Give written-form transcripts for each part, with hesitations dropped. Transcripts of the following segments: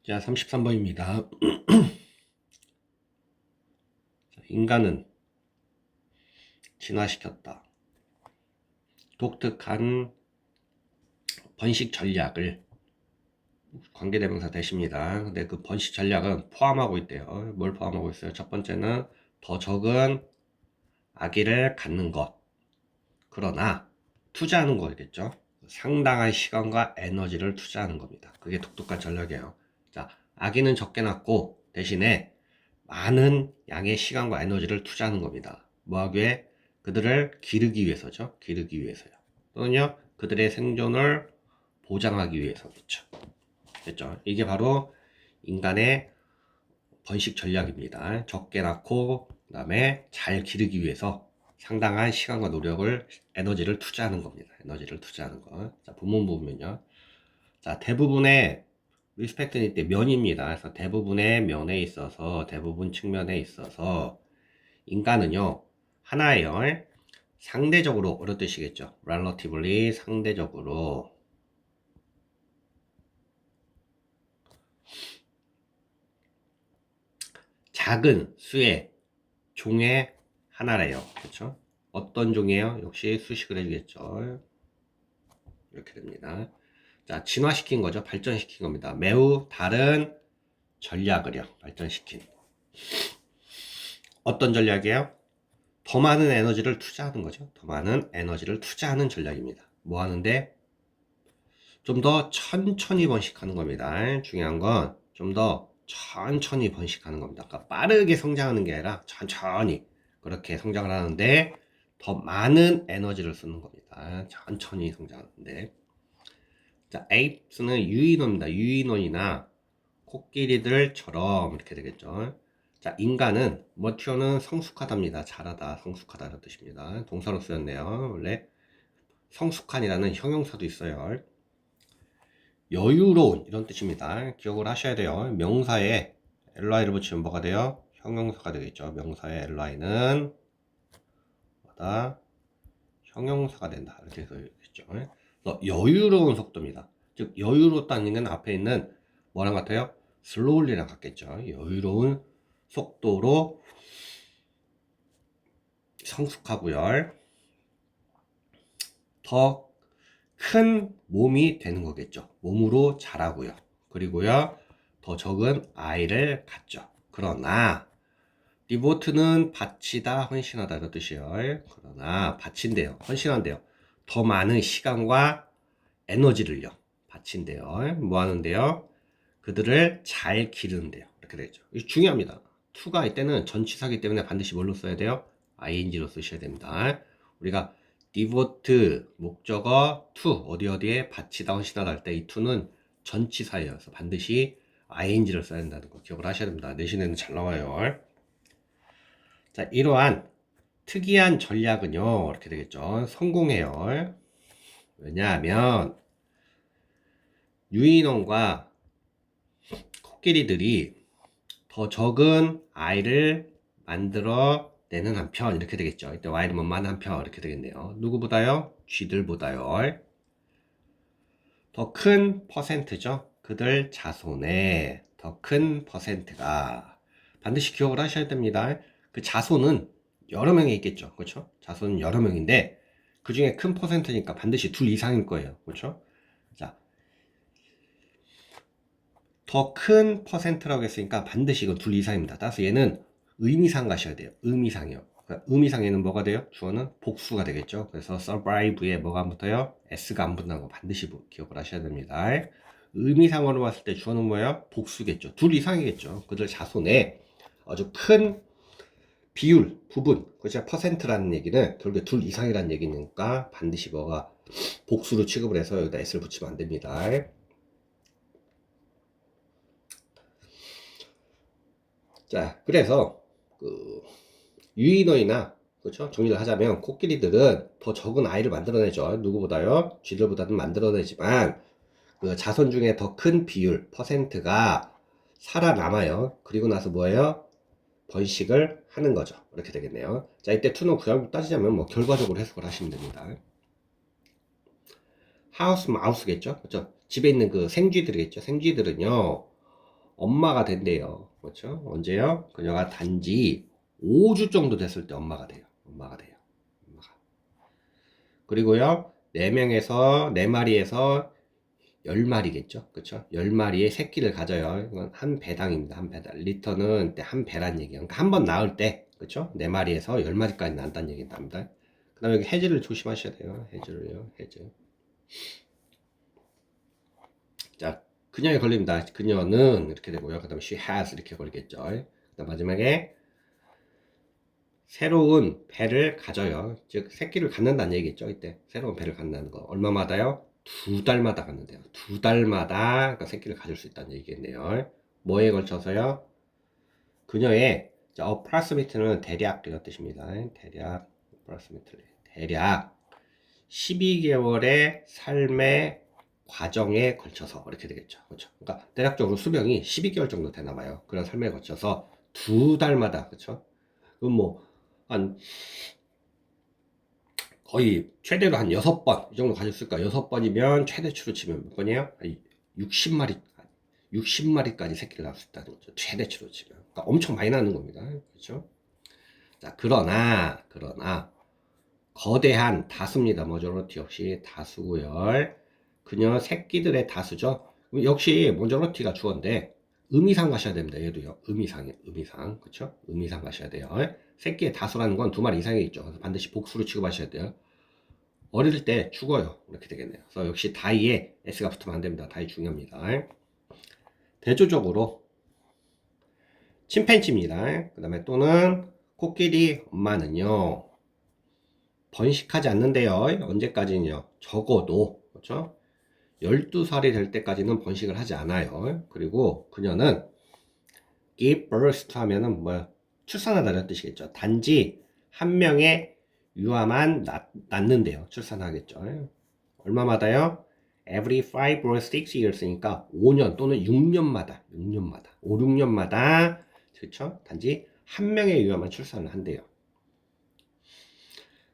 자, 33번입니다. 인간은 진화시켰다. 독특한 번식 전략을 관계대명사 대십니다. 근데 그 번식 전략은 포함하고 있대요. 뭘 포함하고 있어요? 첫 번째는 더 적은 아기를 갖는 것. 그러나 투자하는 거겠죠. 상당한 시간과 에너지를 투자하는 겁니다. 그게 독특한 전략이에요. 자, 아기는 적게 낳고 대신에 많은 양의 시간과 에너지를 투자하는 겁니다. 뭐하기 위해? 그들을 기르기 위해서죠. 기르기 위해서요. 또는요, 그들의 생존을 보장하기 위해서겠죠. 됐죠? 이게 바로 인간의 번식 전략입니다. 적게 낳고, 그 다음에 잘 기르기 위해서 상당한 시간과 노력을, 에너지를 투자하는 겁니다. 에너지를 투자하는 거. 자, 본문 보면요. 자, 대부분의 리스펙트는 이때 면입니다. 그래서 대부분의 면에 있어서, 대부분 측면에 있어서 인간은요, 하나예요. 상대적으로, 이런 뜻이겠죠. relatively, 상대적으로 작은 수의 종의 하나래요. 그렇죠? 어떤 종이에요? 역시 수식을 해주겠죠. 이렇게 됩니다. 자, 진화시킨 거죠. 발전시킨 겁니다. 매우 다른 전략을요. 발전시킨. 어떤 전략이에요? 더 많은 에너지를 투자하는 거죠. 더 많은 에너지를 투자하는 전략입니다. 뭐 하는데? 좀 더 천천히 번식하는 겁니다. 중요한 건 좀 더 천천히 번식하는 겁니다. 그러니까 빠르게 성장하는 게 아니라 천천히 그렇게 성장을 하는데 더 많은 에너지를 쓰는 겁니다. 천천히 성장하는데. 자, apes는 유인원입니다. 유인원이나 코끼리들처럼 이렇게 되겠죠. 자, 인간은 머티어는 성숙하답니다. 잘하다, 성숙하다 이런 뜻입니다. 동사로 쓰였네요. 원래 성숙한이라는 형용사도 있어요. 여유로운 이런 뜻입니다. 기억을 하셔야 돼요. 명사에 ly를 붙이면 뭐가 돼요? 형용사가 되겠죠. 명사에 ly는 뭐다? 형용사가 된다. 이렇게 해서 있죠. 그래서 여유로운 속도입니다. 즉 여유롭다는 건 앞에 있는 뭐랑 같아요? slowly랑 같겠죠. 여유로운 속도로 성숙하고요. 더 큰 몸이 되는 거겠죠. 몸으로 자라고요. 그리고요, 더 적은 아이를 갖죠. 그러나 디보트는 바치다, 헌신하다 이런 뜻이에요. 그러나 바친대요. 헌신한대요. 더 많은 시간과 에너지를요. 바친대요. 뭐 하는데요? 그들을 잘 기르는데요. 이렇게 되죠. 이거 중요합니다. to가 이때는 전치사기 때문에 반드시 뭘로 써야 돼요? ing로 쓰셔야 됩니다. 우리가 devote 목적어 to 어디에 바치다 헌신하다 할 때 이 to는 전치사예요. 그래서 반드시 ing를 써야 된다는 거 기억을 하셔야 됩니다. 내신에는 잘 나와요. 자, 이러한 특이한 전략은요, 이렇게 되겠죠. 성공해요. 왜냐하면 유인원과 코끼리들이 더 적은 아이를 만들어내는 한편 이렇게 되겠죠. 이때 y는 뭐만 한편 이렇게 되겠네요. 누구보다요? 쥐들보다요. 더 큰 퍼센트죠. 그들 자손의 더 큰 퍼센트가 반드시 기억을 하셔야 됩니다. 그 자손은 여러 명이 있겠죠. 그렇죠? 자손은 여러 명인데 그 중에 큰 퍼센트니까 반드시 둘 이상일 거예요. 그렇죠? 자, 더 큰 퍼센트라고 했으니까 반드시 이건 둘 이상입니다. 따라서 얘는 의미상 가셔야 돼요. 의미상이요. 그러니까 의미상에는 뭐가 돼요? 주어는 복수가 되겠죠. 그래서 survive에 뭐가 안 붙어요? s가 안 붙는 거 반드시 기억을 하셔야 됩니다. 의미상으로 봤을 때 주어는 뭐예요? 복수겠죠. 둘 이상이겠죠. 그들 자손에 아주 큰 비율, 부분, 그죠? 퍼센트라는 얘기는 결국에 둘 이상이라는 얘기니까 반드시 뭐가 복수로 취급을 해서 여기다 s를 붙이면 안 됩니다. 자, 그래서 그 유인원이나 그렇죠? 정리를 하자면 코끼리들은 더 적은 아이를 만들어내죠. 누구보다요? 쥐들보다는 만들어내지만 그 자손 중에 더 큰 비율, 퍼센트가 살아남아요. 그리고 나서 뭐예요? 번식을 하는 거죠. 이렇게 되겠네요. 자, 이때 투는 구약으로 따지자면 뭐 결과적으로 해석을 하시면 됩니다. 하우스 마우스겠죠? 그렇죠? 집에 있는 그 생쥐들이겠죠? 생쥐들은요, 엄마가 된대요. 그렇죠? 언제요? 그녀가 단지 5주 정도 됐을 때 엄마가 돼요. 엄마가 돼요. 엄마가. 그리고요, 4명에서, 4마리에서 10마리겠죠? 그쵸? 10마리의 새끼를 가져요. 이건 한 배당입니다. 한 배당. 리터는 한 배란 얘기예요. 그러니까 한 번 낳을 때, 그쵸? 4마리에서 10마리까지 낳는다는 얘기입니다. 그 다음에 여기 해지를 조심하셔야 돼요. 해지를요, 해지. 자, 그녀에 걸립니다. 그녀는 이렇게 되고요. 그 다음에 she has 이렇게 걸리겠죠. 그 다음 마지막에 새로운 배를 가져요. 즉 새끼를 갖는다는 얘기겠죠. 이때 새로운 배를 갖는다는 거 얼마마다요? 2달마다 갖는데요. 2달마다 그러니까 새끼를 가질 수 있다는 얘기겠네요. 뭐에 걸쳐서요? 그녀의 approximate는 대략 이런 뜻입니다. 대략 approximately 대략 12개월의 삶의 과정에 걸쳐서 이렇게 되겠죠. 그렇죠? 그러니까 대략적으로 수명이 12개월 정도 되나 봐요. 그런 삶에 거쳐서 2달마다 그렇죠? 그럼 뭐한 거의 최대로 한 6번 이 정도 가졌을까? 6번이면 최대치로 치면 몇 번이에요? 60마리까지 새끼를 낳을 수 있다는 거죠. 최대치로 치면. 그러니까 엄청 많이 낳는 겁니다. 그렇죠? 자, 그러나 거대한 다수입니다. 머저러티 역시 다수고요. 그녀 새끼들의 다수죠. 역시 머저러티가 주어인데 의미상 가셔야 됩니다. 얘도요. 의미상. 그렇죠? 의미상 가셔야 돼요. 새끼의 다수라는 건 2마리 이상이겠죠. 그래서 반드시 복수로 취급하셔야 돼요. 어릴 때 죽어요. 이렇게 되겠네요. 그래서 역시 다이에 S가 붙으면 안 됩니다. 다이 중요합니다. 대조적으로 침팬지입니다. 그 다음에 또는 코끼리 엄마는요. 번식하지 않는데요. 언제까지는요? 적어도 그렇죠? 12살이 될 때까지는 번식을 하지 않아요. 그리고 그녀는 give birth to 하면은 뭐야? 출산하다는 뜻이겠죠. 단지 한 명의 유아만 낳는데요. 출산하겠죠. 얼마마다요? Every 5 or 6 years니까 5년 또는 6년마다 5, 6년마다 그렇죠? 단지 한 명의 유아만 출산을 한대요.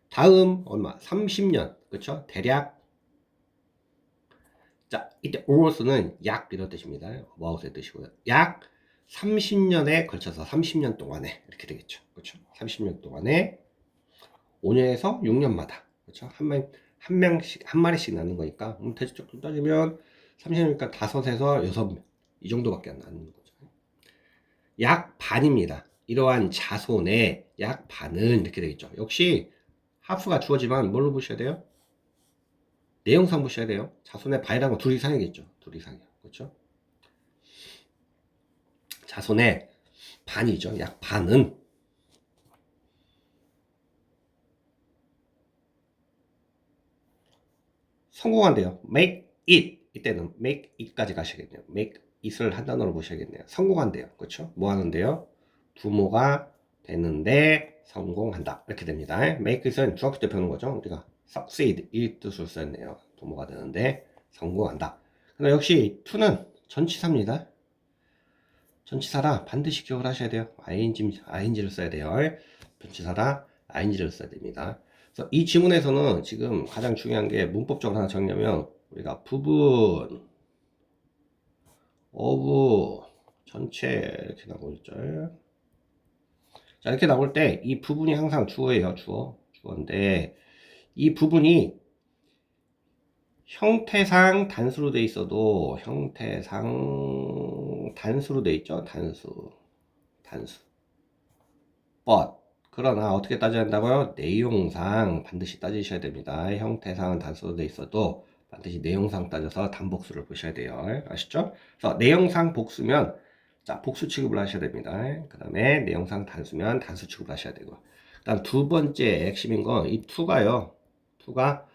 다음 얼마? 30년 그렇죠? 대략 자 이때 almost는 약 이런 뜻입니다. about의 뜻이고요. 약 30년에 걸쳐서 30년 동안에 이렇게 되겠죠. 그렇죠? 30년 동안에 5년에서 6년마다 그렇죠? 한 명씩 한 마리씩 낳는 거니까 대략적으로 따지면 30년이니까 5에서 6명 이 정도밖에 안 낳는 거죠. 약 반입니다. 이러한 자손의 약 반은 이렇게 되겠죠. 역시 하프가 주어지만 뭘로 보셔야 돼요? 내용상 보셔야 돼요. 자손의 반이라는 건 둘 이상이겠죠. 둘 이상이요. 그렇죠? 자손의 반이죠. 약 반은 성공한대요. make it 이때는 make it까지 가셔야겠네요. make it을 한 단어로 보셔야겠네요. 성공한대요. 그렇죠? 뭐 하는데요? 부모가 되는데 성공한다. 이렇게 됩니다. make it은 중학교 때 배우는 거죠. 우리가 succeed 이 뜻으로 썼네요. 부모가 되는데 성공한다. 그럼 역시 to는 전치사입니다. 전치사라 반드시 기억을 하셔야 돼요. ing를 써야 돼요. 전치사라 ing를 써야 됩니다. 그래서 이 지문에서는 지금 가장 중요한 게 문법적으로 하나 정리하면 우리가 부분, of, 전체 이렇게 나오고 있죠. 자 이렇게 나올 때 이 부분이 항상 주어예요. 주어인데 이 부분이 형태상 단수로 돼 있어도 형태상 단수로 돼 있죠. 단수 but 그러나 어떻게 따져야 한다고요? 내용상 반드시 따지셔야 됩니다. 형태상은 단수로 돼 있어도 반드시 내용상 따져서 단복수를 보셔야 돼요. 아시죠? 그래서 내용상 복수면 자 복수 취급을 하셔야 됩니다. 그 다음에 내용상 단수면 단수 취급을 하셔야 되고 그 다음 두 번째 핵심인 건 이 to가요. to가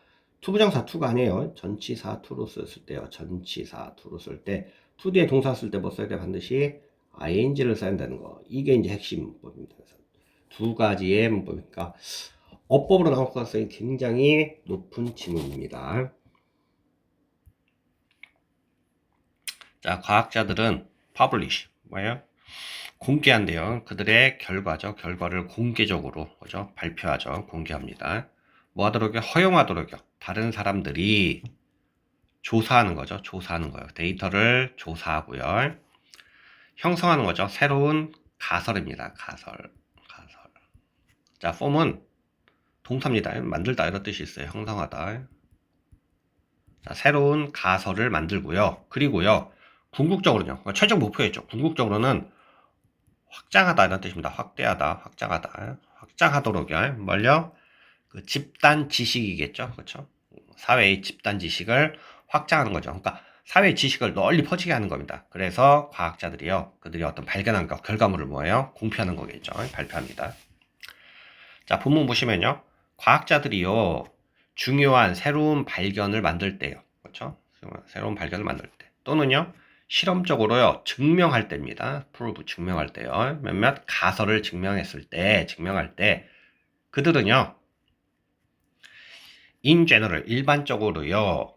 투부정사 to가 아니에요. 전치사 to로 썼을 때요. 전치사 to로 쓸 때 to 뒤에 동사 쓸 때 뭐 써야 돼? 반드시 ing를 써야 한다는 거. 이게 이제 핵심 문법입니다. 그래서 두 가지의 문법이니까 어법으로 나올 가능성이 굉장히 높은 지문입니다. 자, 과학자들은 publish 뭐예요? 공개한대요. 그들의 결과죠. 결과를 공개적으로 그죠? 발표하죠. 공개합니다. 뭐 하도록요? 허용하도록요. 다른 사람들이 조사하는 거죠. 조사하는 거예요. 데이터를 조사하고요. 형성하는 거죠. 새로운 가설입니다. 가설. 자, 폼은 동사입니다. 만들다 이런 뜻이 있어요. 형성하다. 자, 새로운 가설을 만들고요. 그리고요. 궁극적으로는요. 최종 목표였죠. 궁극적으로는 확장하다 이런 뜻입니다. 확대하다, 확장하다. 확장하도록요. 뭘요? 그 집단 지식이겠죠. 그렇죠? 사회의 집단 지식을 확장하는 거죠. 그러니까 사회의 지식을 널리 퍼지게 하는 겁니다. 그래서 과학자들이요. 그들이 어떤 발견한 결과물을 뭐예요? 공표하는 거겠죠. 발표합니다. 자, 본문 보시면요. 과학자들이요. 중요한 새로운 발견을 만들 때요. 그렇죠? 새로운 발견을 만들 때. 또는요. 실험적으로요. 증명할 때입니다. prove 증명할 때요. 몇몇 가설을 증명할 때 그들은요. in general 일반적으로요.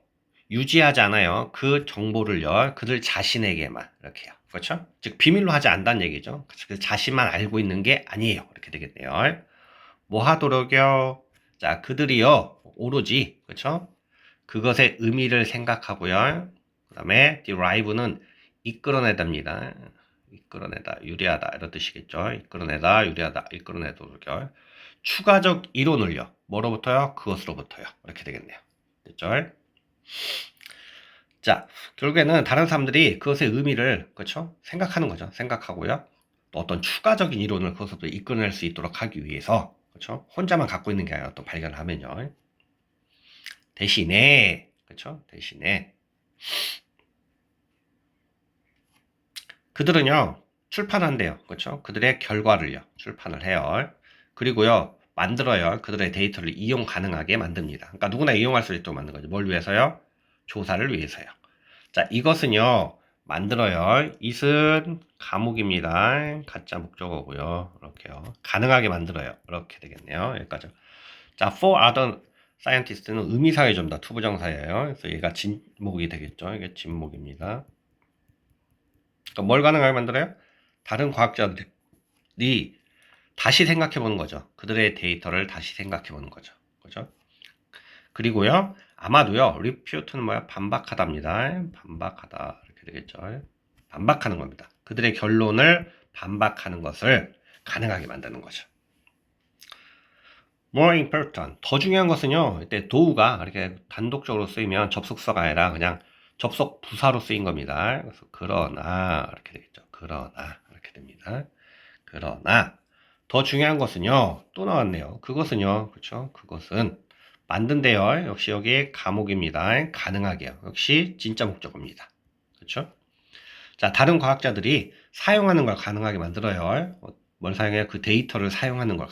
유지하지 않아요. 그 정보를요. 그들 자신에게만 이렇게요. 그렇죠? 즉 비밀로 하지 않는다는 얘기죠. 그 자신만 알고 있는 게 아니에요. 이렇게 되겠네요. 뭐 하도록요? 자, 그들이요. 오로지 그렇죠? 그것의 의미를 생각하고요. 그다음에 derive는 이끌어내답니다. 이끌어내다, 유리하다 이런 뜻이겠죠. 이끌어내다, 유리하다, 이끌어내도록요. 추가적 이론을요. 뭐로부터요? 그것으로부터요. 이렇게 되겠네요. 됐죠? 자, 결국에는 다른 사람들이 그것의 의미를 그렇죠? 생각하는 거죠. 생각하고요. 또 어떤 추가적인 이론을 그것으로부터 이끌어낼 수 있도록 하기 위해서 그렇죠? 혼자만 갖고 있는 게 아니라 또 발견을 하면요. 대신에 그렇죠? 대신에 그들은요. 출판한대요. 그렇죠? 그들의 결과를요. 출판을 해요. 그리고요. 만들어요. 그들의 데이터를 이용 가능하게 만듭니다. 그러니까 누구나 이용할 수 있도록 만든 거죠. 뭘 위해서요? 조사를 위해서요. 자, 이것은요. 만들어요. it은 감옥입니다. 가짜 목적어고요. 이렇게요. 가능하게 만들어요. 이렇게 되겠네요. 여기까지. 자, for other scientist는 의미사회 좀다 투부정사예요. 그래서 얘가 진목이 되겠죠. 이게 진목입니다. 그러니까 뭘 가능하게 만들어요? 다른 과학자들이 다시 생각해 보는 거죠. 그들의 데이터를 다시 생각해 보는 거죠. 그죠? 그리고요, 아마도요, refute는 뭐야? 반박하다입니다. 반박하다. 이렇게 되겠죠. 반박하는 겁니다. 그들의 결론을 반박하는 것을 가능하게 만드는 거죠. more important. 더 중요한 것은요, 이때 도우가 이렇게 단독적으로 쓰이면 접속사가 아니라 그냥 접속 부사로 쓰인 겁니다. 그래서 그러나, 이렇게 되겠죠. 그러나, 이렇게 됩니다. 그러나, 더 중요한 것은요, 또 나왔네요. 그것은요, 그쵸? 그것은 만든대요. 역시 여기 감옥입니다. 가능하게요. 역시 진짜 목적어입니다. 그쵸? 자, 다른 과학자들이 사용하는 걸 가능하게 만들어요. 뭘 사용해요? 그 데이터를 사용하는 걸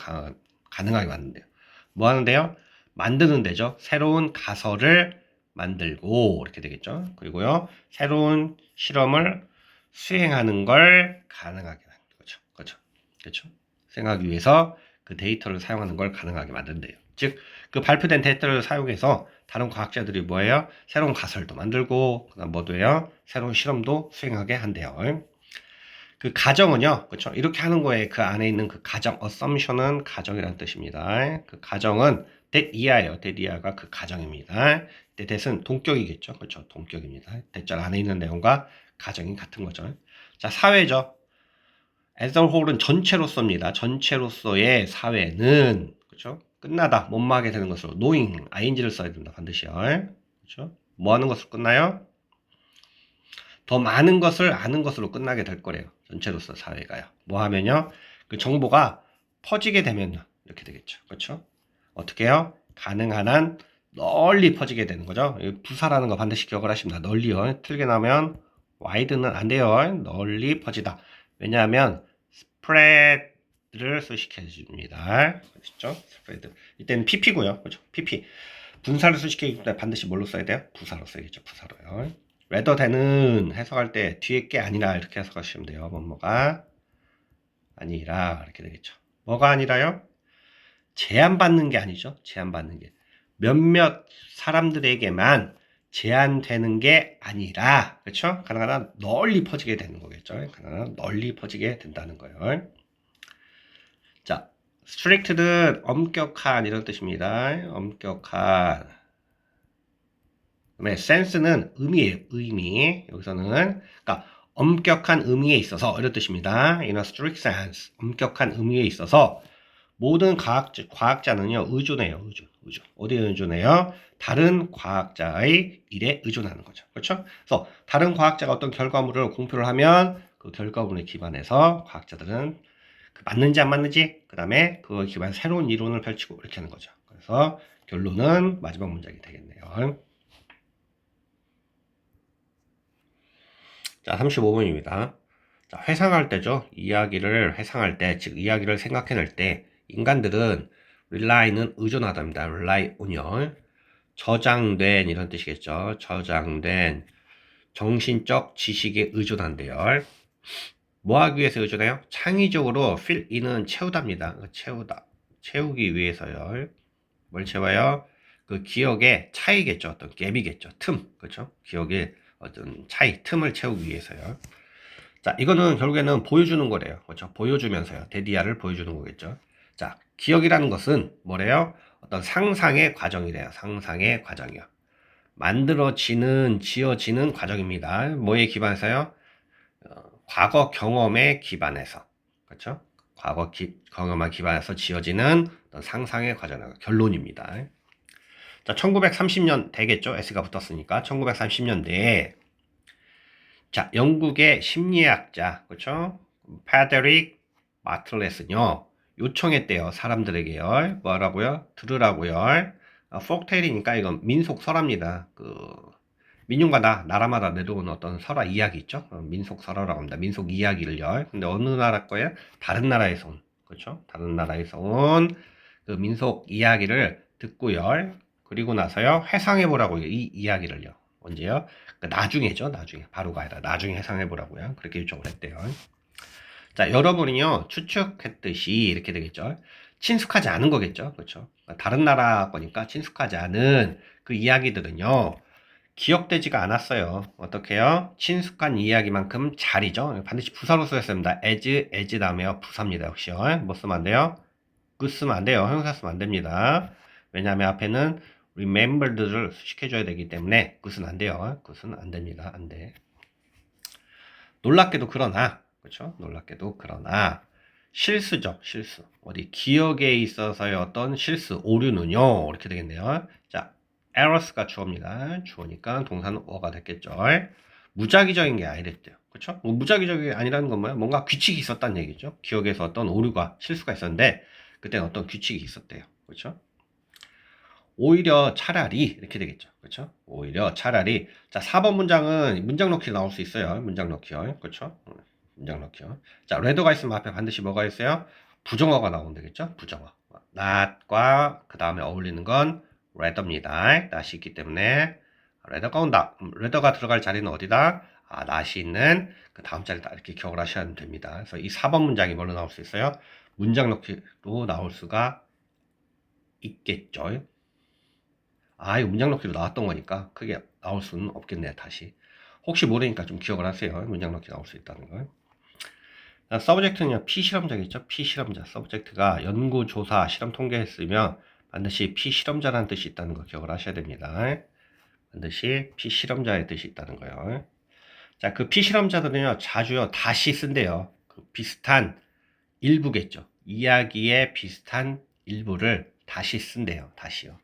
가능하게 만든대요. 뭐 하는데요? 만드는 데죠. 새로운 가설을 만들고 이렇게 되겠죠. 그리고요. 새로운 실험을 수행하는 걸 가능하게 만드는 거죠. 그렇죠. 그렇죠. 수행하기 위해서 그 데이터를 사용하는 걸 가능하게 만든대요. 즉, 그 발표된 데이터를 사용해서 다른 과학자들이 뭐예요? 새로운 가설도 만들고 그다음 뭐도 해요? 새로운 실험도 수행하게 한대요. 그 가정은요, 그렇죠? 이렇게 하는 거에 그 안에 있는 그 가정, assumption은 가정이라는 뜻입니다. 그 가정은 that이야예요. that이야가 그 가정입니다. that은 동격이겠죠, 그렇죠? 동격입니다. that절 안에 있는 내용과 가정이 같은 거죠. 자, 사회죠. as a whole은 전체로서입니다. 전체로서의 사회는 그렇죠? 끝나다, 못마하게 되는 것으로 knowing, ing를 써야 된다 반드시요. 그렇죠? 뭐 하는 것으로 끝나요? 더 많은 것을 아는 것으로 끝나게 될 거래요. 전체로서 사회가요. 뭐 하면요? 그 정보가 퍼지게 되면요. 이렇게 되겠죠. 그렇죠? 어떻게 해요? 가능한 한 널리 퍼지게 되는 거죠. 부사라는 거 반드시 기억을 하십니다. 널리요. 틀게 나면 wide는 안 돼요. 널리 퍼지다. 왜냐하면 spread를 수식해 줍니다. 그렇죠? spread. 이때는 pp고요. 그렇죠? pp. 분사를 수식해 줄 때 반드시 뭘로 써야 돼요? 부사로 써야겠죠. 부사로요. rather than은 해석할 때 뒤에 게 아니라 이렇게 해석하시면 돼요. 뭐뭐가 아니라 이렇게 되겠죠. 뭐가 아니라요? 제한받는 게 아니죠. 제한받는 게. 몇몇 사람들에게만 제한되는 게 아니라 그렇죠? 가능한 한 널리 퍼지게 되는 거겠죠. 가능한 한 널리 퍼지게 된다는 거예요. 자, strict는 엄격한 이런 뜻입니다. 엄격한. 그다음에 sense는 의미예요. 의미. 여기서는 그러니까 엄격한 의미에 있어서 이런 뜻입니다. In a strict sense. 엄격한 의미에 있어서 모든 과학자는요, 의존해요. 의존. 어디에 의존해요? 다른 과학자의 일에 의존하는 거죠. 그렇죠? 그래서 다른 과학자가 어떤 결과물을 공표를 하면 그 결과물에 기반해서 과학자들은 그 맞는지 안 맞는지, 그 다음에 그거에 기반해서 새로운 이론을 펼치고 이렇게 하는 거죠. 그래서 결론은 마지막 문장이 되겠네요. 자, 35번입니다. 자, 회상할 때죠. 이야기를 회상할 때, 즉 이야기를 생각해낼 때 인간들은 릴라이는 의존하답니다. rely on요. 저장된 이런 뜻이겠죠. 저장된 정신적 지식에 의존한대요. 뭐 하기 위해서 의존해요? 창의적으로 fill in은 채우답니다. 채우다. 채우기 위해서요. 뭘 채워요? 그 기억의 차이겠죠. 어떤 갭이겠죠. 틈. 그렇죠? 기억의 어떤 차이, 틈을 채우기 위해서요. 자, 이거는 결국에는 보여주는 거래요. 그렇죠? 보여주면서요. 데디아를 보여주는 거겠죠. 자, 기억이라는 것은 뭐래요? 어떤 상상의 과정이래요. 상상의 과정이요. 만들어지는, 지어지는 과정입니다. 뭐에 기반해서요? 과거 경험에 기반해서. 그렇죠? 과거 경험에 기반해서 지어지는 어떤 상상의 과정, 결론입니다. 자, 1930년 되겠죠? S가 붙었으니까. 1930년대에 자, 영국의 심리학자, 그렇죠? 파데릭 마틀렛은요, 요청했대요. 사람들에게요. 뭐라고요? 들으라고요. 폭테일이니까 이건 민속 설화입니다. 민중마다 나라마다 내려오는 어떤 설화 이야기 있죠? 민속 설화라고 합니다. 민속 이야기를요. 근데 어느 나라 거예요? 다른 나라에서 온, 그렇죠? 다른 나라에서 온 그 민속 이야기를 듣고요. 그리고 나서요, 회상해 보라고요. 이 이야기를요. 언제요? 나중에죠. 나중에. 바로가 아니라 나중에 해상해 보라고요. 그렇게 요청을 했대요. 자, 여러분이요, 추측했듯이 이렇게 되겠죠. 친숙하지 않은 거겠죠. 그렇죠? 다른 나라 거니까 친숙하지 않은 그 이야기들은요, 기억되지가 않았어요. 어떻게요? 친숙한 이야기만큼 잘이죠. 반드시 부사로 쓰였습니다. as 다음에요. 부사입니다. 역시요. 뭐 쓰면 안 돼요? 그 쓰면 안 돼요. 형용사 쓰면 안 됩니다. 왜냐하면 앞에는 remembered를 수식해줘야 되기 때문에 그것은 안 돼요. 그것은 안 됩니다. 안 돼. 놀랍게도 그러나, 그렇죠? 놀랍게도 그러나 실수죠. 실수. 어디 기억에 있어서의 어떤 실수, 오류는요. 이렇게 되겠네요. 자, errors가 주어입니다. 주어니까 동사는 어가 됐겠죠. 무작위적인 게 아니랬대요. 그렇죠? 뭐 무작위적이 아니라는 건 뭐야? 뭔가 규칙이 있었다는 얘기죠. 기억에서 어떤 오류가, 실수가 있었는데 그때는 어떤 규칙이 있었대요. 그렇죠? 오히려 차라리 이렇게 되겠죠. 그렇죠? 오히려 차라리. 자, 4번 문장은 문장 넣기 나올 수 있어요. 문장 넣기요. 그렇죠? 문장 넣기요. 자, 레더가 있으면 앞에 반드시 뭐가 있어요? 부정어가 나오면 되겠죠? 부정어. not과 그 다음에 어울리는 건 rather입니다. not이 있기 때문에 rather가 온다. rather가 들어갈 자리는 어디다? 아, not이 있는 그 다음 자리다. 이렇게 기억을 하셔야 됩니다. 그래서 이 4번 문장이 뭘로 나올 수 있어요? 문장 넣기로 나올 수가 있겠죠. 아, 이거 문장 넣기로 나왔던 거니까 크게 나올 수는 없겠네요. 다시. 혹시 모르니까 좀 기억을 하세요. 문장 넣기 나올 수 있다는 걸. 서브젝트는요, 피실험자겠죠? 피실험자. 서브젝트가 연구, 조사, 실험 통계했으면 반드시 피실험자라는 뜻이 있다는 거 기억을 하셔야 됩니다. 반드시 피실험자의 뜻이 있다는 거요. 자, 그 피실험자들은요, 자주요, 다시 쓴대요. 그 비슷한 일부겠죠. 이야기의 비슷한 일부를 다시 쓴대요. 다시요.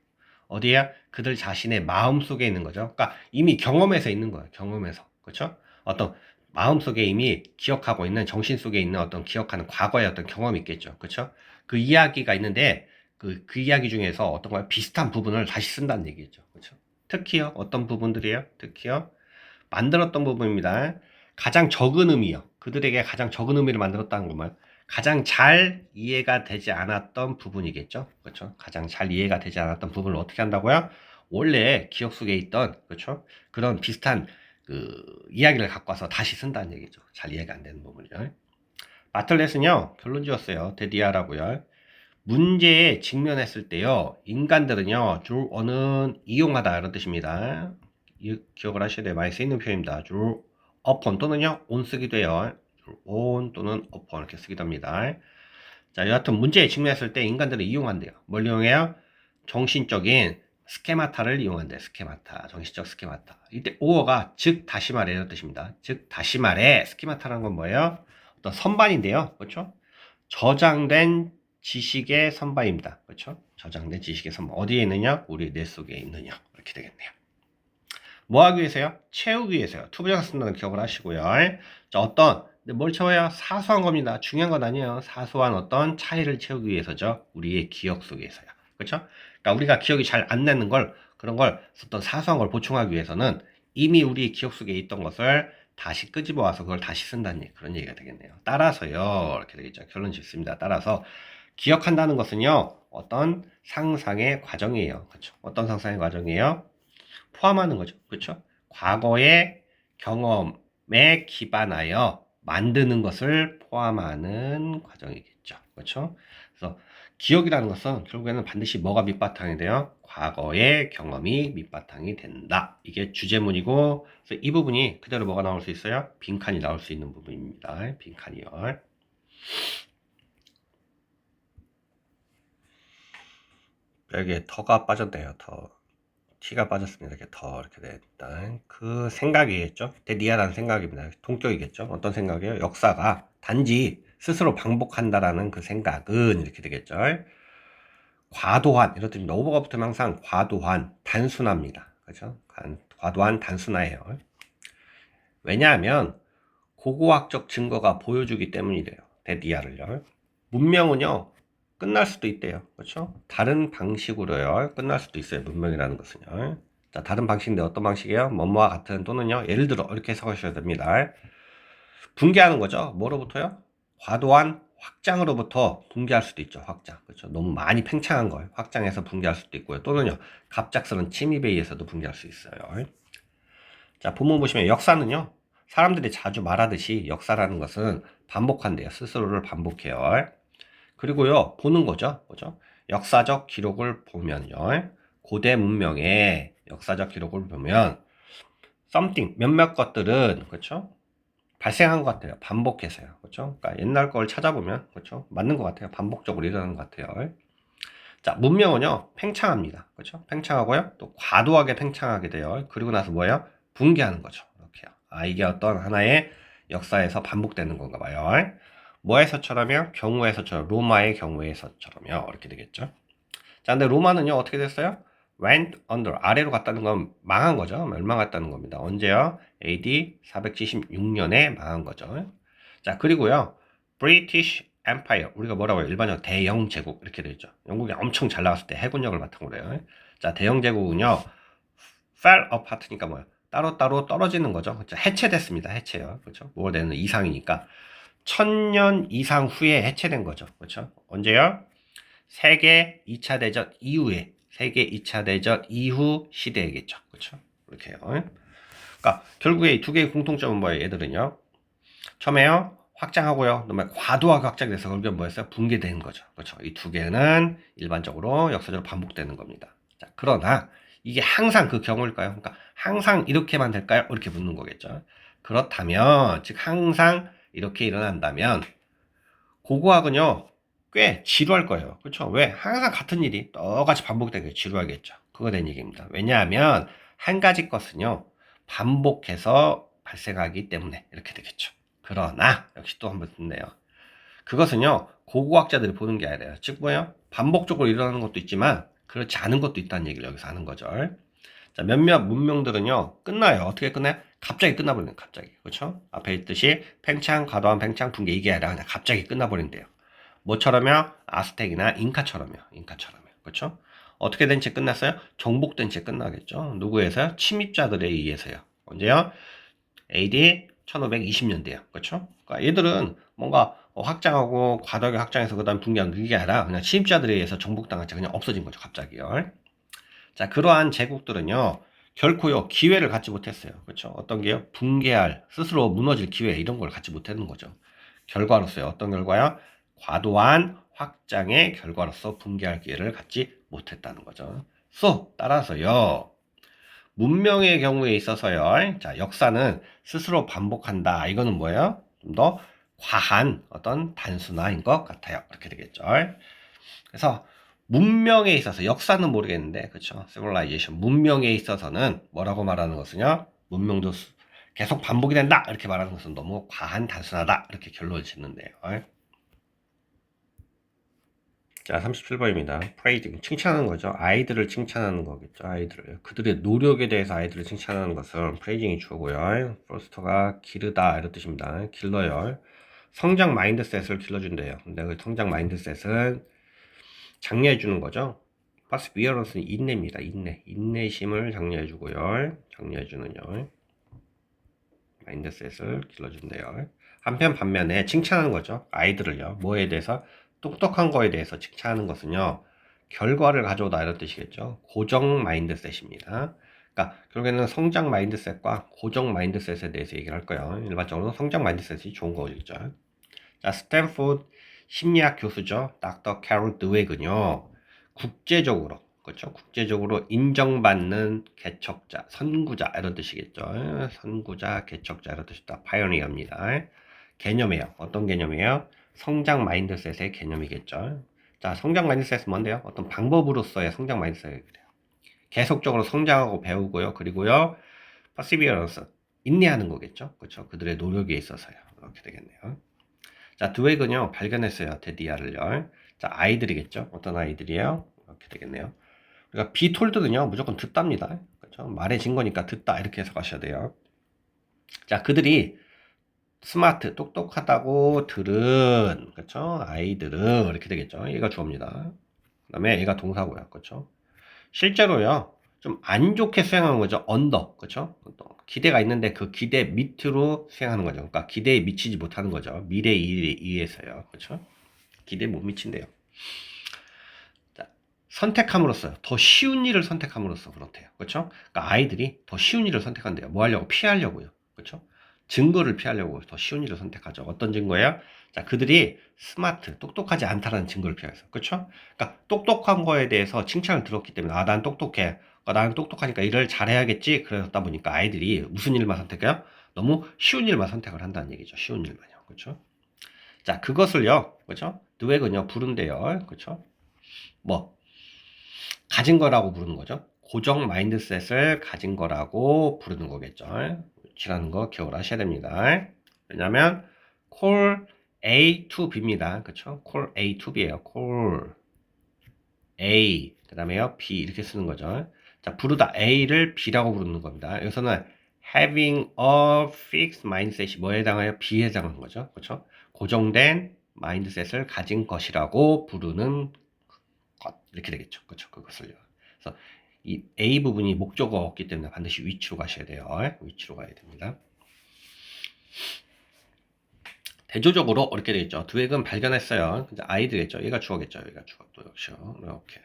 어디야? 그들 자신의 마음속에 있는 거죠. 그러니까 이미 경험에서 있는 거예요. 경험에서. 그렇죠? 어떤 마음속에 이미 기억하고 있는, 정신 속에 있는 어떤 기억하는 과거의 어떤 경험이 있겠죠. 그렇죠? 그 이야기가 있는데 그 이야기 중에서 어떤 거야? 비슷한 부분을 다시 쓴다는 얘기죠. 그렇죠? 특히요. 어떤 부분들이에요? 특히요. 만들었던 부분입니다. 가장 적은 의미요. 그들에게 가장 적은 의미를 만들었다는 거면 가장 잘 이해가 되지 않았던 부분이겠죠. 그렇죠? 가장 잘 이해가 되지 않았던 부분을 어떻게 한다고요? 원래 기억 속에 있던, 그렇죠? 그런 비슷한 그 이야기를 갖고 와서 다시 쓴다는 얘기죠. 잘 이해가 안 되는 부분이요. 마틀렛은요, 결론 지었어요. 데디아라고요. 문제에 직면했을 때요, 인간들은요, 줄 어는 이용하다 이런 뜻입니다. 기억을 하셔야 돼요. 많이 쓰이는 표현입니다. 줄 upon 또는요, on 쓰기도 해요. 줄 on 또는 upon 이렇게 쓰기도 합니다. 자, 여하튼 문제에 직면했을 때 인간들은 이용한대요. 뭘 이용해요? 정신적인 스케마타를 이용한대. 스케마타, 정신적 스케마타. 이때 오어가 즉 다시 말해 이런 뜻입니다. 즉 다시 말해. 스케마타라는 건 뭐예요? 어떤 선반인데요. 그렇죠? 저장된 지식의 선반입니다. 그렇죠? 저장된 지식의 선반. 어디에 있느냐? 우리 뇌 속에 있느냐. 이렇게 되겠네요. 뭐 하기 위해서요? 채우기 위해서요. 투부정사 쓴다는 기억을 하시고요. 자, 뭘 채워요? 사소한 겁니다. 중요한 건 아니에요. 사소한 어떤 차이를 채우기 위해서죠. 우리의 기억 속에서요. 그렇죠? 그러니까 우리가 기억이 잘 안 나는 걸, 그런 걸 어떤 사소한 걸 보충하기 위해서는 이미 우리 기억 속에 있던 것을 다시 끄집어 와서 그걸 다시 쓴다는 그런 얘기가 되겠네요. 따라서요. 이렇게 되겠죠. 결론 짓습니다. 따라서 기억한다는 것은요. 어떤 상상의 과정이에요. 그렇죠? 어떤 상상의 과정이에요? 포함하는 거죠. 그렇죠? 과거의 경험에 기반하여 만드는 것을 포함하는 과정이겠죠. 그렇죠? 그래서 기억이라는 것은 결국에는 반드시 뭐가 밑바탕이 돼요? 과거의 경험이 밑바탕이 된다. 이게 주제문이고, 그래서 이 부분이 그대로 뭐가 나올 수 있어요? 빈칸이 나올 수 있는 부분입니다. 빈칸이요. 여기에 터가 빠졌네요. T가 빠졌습니다. 이렇게 이렇게 됐다. 그 생각이겠죠? 대니아라는 생각입니다. 동격이겠죠? 어떤 생각이에요? 역사가 단지 스스로 반복한다라는 그 생각은 이렇게 되겠죠? 과도한, 이런 뜻입니다. 오버가 붙으면 항상 과도한, 단순합니다. 그렇죠? 과도한, 단순해요. 왜냐하면 고고학적 증거가 보여주기 때문이래요. 대니아를요. 문명은요, 끝날 수도 있대요. 그렇죠? 다른 방식으로요. 끝날 수도 있어요. 문명이라는 것은요. 자, 다른 방식인데 어떤 방식이에요? 뭐뭐와 같은 또는요. 예를 들어 이렇게 해석하셔야 됩니다. 붕괴하는 거죠. 뭐로부터요? 과도한 확장으로부터 붕괴할 수도 있죠. 확장. 그렇죠? 너무 많이 팽창한 걸 확장해서 붕괴할 수도 있고요. 또는요. 갑작스러운 침입에 의해서도 붕괴할 수 있어요. 자, 본문 보시면 역사는요. 사람들이 자주 말하듯이 역사라는 것은 반복한대요. 스스로를 반복해요. 그리고요, 보는 거죠. 뭐죠? 역사적 기록을 보면요. 고대 문명의 역사적 기록을 보면 something, 몇몇 것들은, 그렇죠? 발생한 것 같아요. 반복해서요. 그렇죠? 그러니까 옛날 걸 찾아보면, 그렇죠? 맞는 것 같아요. 반복적으로 일어나는 것 같아요. 자, 문명은요, 팽창합니다. 그렇죠? 팽창하고요, 또 과도하게 팽창하게 돼요. 그리고 나서 뭐예요? 붕괴하는 거죠. 이렇게요. 아, 이게 어떤 하나의 역사에서 반복되는 건가 봐요. 뭐에서처럼요? 경우에서처럼, 로마의 경우에서처럼요. 이렇게 되겠죠. 자, 근데 로마는요, 어떻게 됐어요? went under, 아래로 갔다는 건 망한 거죠. 멸망했다는 겁니다. 언제요? AD 476년에 망한 거죠. 자, 그리고요, British Empire, 우리가 뭐라고 해요? 일반적으로 대영 제국, 이렇게 되죠. 영국이 엄청 잘 나갔을 때 해군력을 바탕으로 해요. 자, 대영 제국은요, fell apart니까 뭐예요? 따로따로 떨어지는 거죠. 그렇죠? 해체됐습니다. 해체요. 그렇죠? 뭐 되는 이상이니까. 1000년 이상 후에 해체된 거죠. 그렇죠? 언제요? 세계 2차 대전 이후에, 세계 2차 대전 이후 시대이겠죠. 그렇죠? 이렇게요. 그러니까 결국에 이 두 개의 공통점은 뭐예요? 얘들은요. 처음에요. 확장하고요. 그다음에 과도하게 확장돼서 결국에 뭐였어요? 붕괴되는 거죠. 그렇죠? 이 두 개는 일반적으로 역사적으로 반복되는 겁니다. 자, 그러나 이게 항상 그 경우일까요? 그러니까 항상 이렇게만 될까요? 이렇게 묻는 거겠죠. 그렇다면, 즉 항상 이렇게 일어난다면 고고학은요 꽤 지루할 거예요. 그렇죠? 왜? 항상 같은 일이 똑같이 반복되게 지루하겠죠. 그거 된 얘기입니다. 왜냐하면 한 가지 것은요 반복해서 발생하기 때문에 이렇게 되겠죠. 그러나 역시 또 한번 듣네요. 그것은요 고고학자들이 보는 게 아니라요. 즉 뭐예요? 반복적으로 일어나는 것도 있지만 그렇지 않은 것도 있다는 얘기를 여기서 하는 거죠. 자, 몇몇 문명들은요 끝나요. 어떻게 끝나요? 갑자기 끝나버리는 갑자기. 그렇죠? 앞에 있듯이 팽창, 과도한 팽창, 붕괴 이게 아니라 그냥 갑자기 끝나버린대요. 뭐처럼요? 아스텍이나 잉카처럼요. 그렇죠? 어떻게 된 채 끝났어요? 정복된 채 끝나겠죠. 누구에서요? 침입자들에 의해서요. 언제요? AD 1520년대요. 그렇죠? 그러니까 얘들은 뭔가 확장하고 과도하게 확장해서 그다음 붕괴한 그게 아니라 그냥 침입자들에 의해서 정복당한 채 그냥 없어진 거죠. 갑자기요. 자, 그러한 제국들은요. 결코요 기회를 갖지 못했어요. 그렇죠? 어떤 게요? 붕괴할, 스스로 무너질 기회 이런 걸 갖지 못하는 거죠. 결과로서요. 어떤 결과요? 과도한 확장의 결과로서 붕괴할 기회를 갖지 못했다는 거죠. 따라서요. 문명의 경우에 있어서요. 자, 역사는 스스로 반복한다. 이거는 뭐예요? 좀 더 과한 어떤 단순화인 것 같아요. 이렇게 되겠죠. 그래서 문명에 있어서 역사는 모르겠는데 그렇죠? civilization 문명에 있어서는 뭐라고 말하는 것은요. 문명도 계속 반복이 된다 이렇게 말하는 것은 너무 과한 단순하다 이렇게 결론을 짓는데요. 자, 37번입니다. praising 칭찬하는 거죠. 아이들을 칭찬하는 거겠죠. 아이들을 그들의 노력에 대해서 아이들을 칭찬하는 것은 praising이 주어고요. 포스터가 기르다 이런 뜻입니다. 길러요. 성장 마인드셋을 길러준대요. 근데 그 성장 마인드셋은 장려해 주는 거죠. perseverance는 인내입니다. 인내심을 장려해 주고요. 장려해 주는요. 마인드셋을 길러준대요. 한편 반면에 칭찬하는 거죠. 아이들을요. 뭐에 대해서? 똑똑한 거에 대해서 칭찬하는 것은요. 결과를 가져오다 이런 뜻이겠죠. 고정 마인드셋입니다. 그러니까 결국에는 성장 마인드셋과 고정 마인드셋에 대해서 얘기를 할 거예요. 일반적으로 성장 마인드셋이 좋은 거겠죠. 자, 스탠포드 심리학 교수죠. 닥터 캐롤 드웨그는요. 국제적으로 그렇죠. 국제적으로 인정받는 개척자, 선구자 이런 뜻이겠죠. 선구자, 개척자 이런 뜻이다. 파이오니어입니다. 개념이에요. 어떤 개념이에요? 성장 마인드셋의 개념이겠죠. 자, 성장 마인드셋은 뭔데요? 어떤 방법으로서의 성장 마인드셋이에요. 계속적으로 성장하고 배우고요. 그리고요, perseverance, 인내하는 거겠죠. 그렇죠. 그들의 노력에 있어서요. 이렇게 되겠네요. 자, 드웨그는요, 발견했어요. 데디아를요. 자, 아이들이겠죠. 어떤 아이들이에요? 이렇게 되겠네요. 그러니까 비톨드는요, 무조건 듣답니다. 그렇죠? 말해진 거니까 듣다. 이렇게 해석하셔야 돼요. 자, 그들이 스마트, 똑똑하다고 들은, 그렇죠? 아이들은, 이렇게 되겠죠. 얘가 주어입니다. 그 다음에 얘가 동사고요. 그렇죠? 실제로요, 좀 안 좋게 수행하는 거죠. 언더, 그렇죠? 기대가 있는데 그 기대 밑으로 수행하는 거죠. 그러니까 기대에 미치지 못하는 거죠. 미래에 의해서요. 그렇죠? 기대에 못 미친대요. 자, 선택함으로써 더 쉬운 일을 선택함으로써 그렇대요. 그렇죠? 그러니까 아이들이 더 쉬운 일을 선택한대요. 뭐 하려고? 피하려고요. 그렇죠? 증거를 피하려고 더 쉬운 일을 선택하죠. 어떤 증거예요? 자, 그들이 스마트, 똑똑하지 않다라는 증거를 피해서. 그렇죠? 그러니까 똑똑한 거에 대해서 칭찬을 들었기 때문에 아, 난 똑똑해. 나는 똑똑하니까 일을 잘해야겠지. 그러다 보니까 아이들이 무슨 일만 선택해요? 너무 쉬운 일만 선택을 한다는 얘기죠. 쉬운 일만요. 그렇죠? 자, 그것을요. 그렇죠? 드웨그는요. 부른대요. 그렇죠? 뭐 가진 거라고 부르는 거죠. 고정 마인드셋을 가진 거라고 부르는 거겠죠. 위치라는 거 기억을 하셔야 됩니다. 왜냐면 call A to B입니다. 그쵸? call A to B예요. call A 그 다음에요 B 이렇게 쓰는 거죠. 자, 부르다 A를 B라고 부르는 겁니다. 여기서는 having a fixed mindset이 뭐에 해당해요? B에 해당하는 거죠. 그쵸? 고정된 마인드셋을 가진 것이라고 부르는 것 이렇게 되겠죠. 그렇죠? 그것을요. 그래서 이 A 부분이 목적어가 없기 때문에 반드시 위치로 가셔야 돼요. 위치로 가야 됩니다. 대조적으로 이렇게 되겠죠. 드웨그는 발견했어요. 근데 아이들겠죠. 얘가 주어겠죠. 얘가 주어 또 역시요. 이렇게